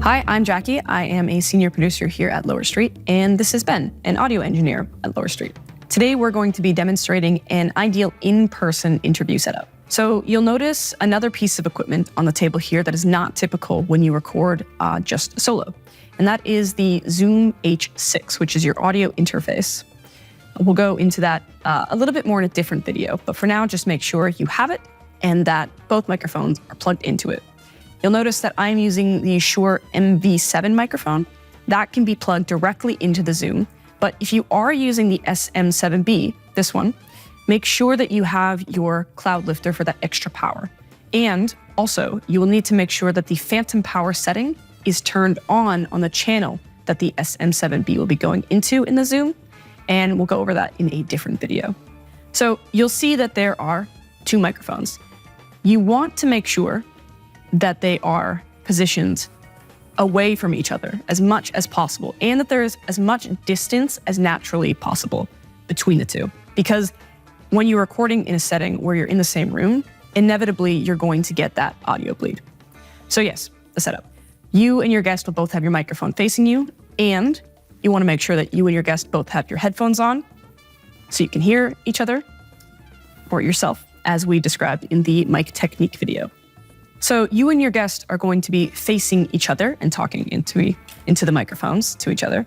Hi, I'm Jackie. I am a senior producer here at Lower Street, and this is Ben, an audio engineer at Lower Street. Today, we're going to be demonstrating an ideal in-person interview setup. So you'll notice another piece of equipment on the table here that is not typical when you record just solo, and that is the Zoom H6, which is your audio interface. We'll go into that a little bit more in a different video, but for now, just make sure you have it and that both microphones are plugged into it. You'll notice that I'm using the Shure MV7 microphone. That can be plugged directly into the Zoom. But if you are using the SM7B, this one, make sure that you have your cloud lifter for that extra power. And also, you will need to make sure that the phantom power setting is turned on the channel that the SM7B will be going into in the Zoom. And we'll go over that in a different video. So you'll see that there are two microphones. You want to make sure that they are positioned away from each other as much as possible, and that there is as much distance as naturally possible between the two. Because when you're recording in a setting where you're in the same room, inevitably you're going to get that audio bleed. So yes, the setup. You and your guest will both have your microphone facing you, and you want to make sure that you and your guest both have your headphones on so you can hear each other or yourself, as we described in the mic technique video. So you and your guest are going to be facing each other and talking into the microphones to each other.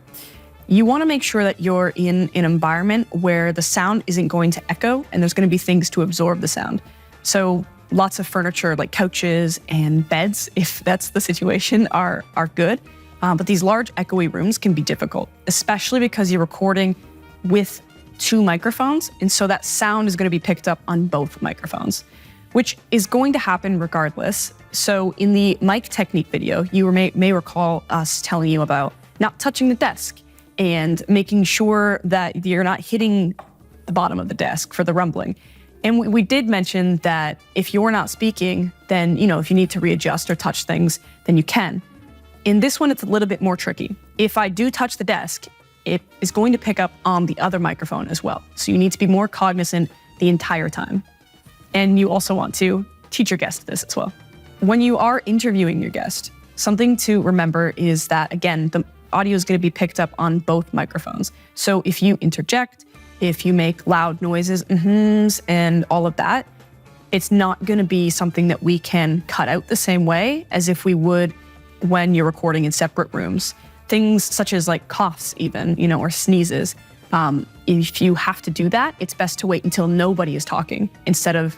You want to make sure that you're in an environment where the sound isn't going to echo and there's going to be things to absorb the sound. So lots of furniture like couches and beds, if that's the situation, are good. But these large echoey rooms can be difficult, especially because you're recording with two microphones. And so that sound is going to be picked up on both microphones, which is going to happen regardless. So in the mic technique video, you may recall us telling you about not touching the desk and making sure that you're not hitting the bottom of the desk for the rumbling. And we did mention that if you're not speaking, then, if you need to readjust or touch things, then you can. In this one, it's a little bit more tricky. If I do touch the desk, it is going to pick up on the other microphone as well. So you need to be more cognizant the entire time. And you also want to teach your guest this as well. When you are interviewing your guest, something to remember is that, again, the audio is going to be picked up on both microphones. So if you interject, if you make loud noises, and all of that, it's not going to be something that we can cut out the same way as if we would when you're recording in separate rooms. Things such as like coughs even, or sneezes. If you have to do that, it's best to wait until nobody is talking instead of,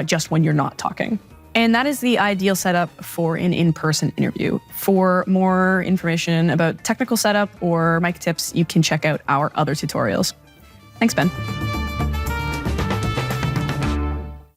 just when you're not talking. And that is the ideal setup for an in-person interview. For more information about technical setup or mic tips, you can check out our other tutorials. Thanks, Ben.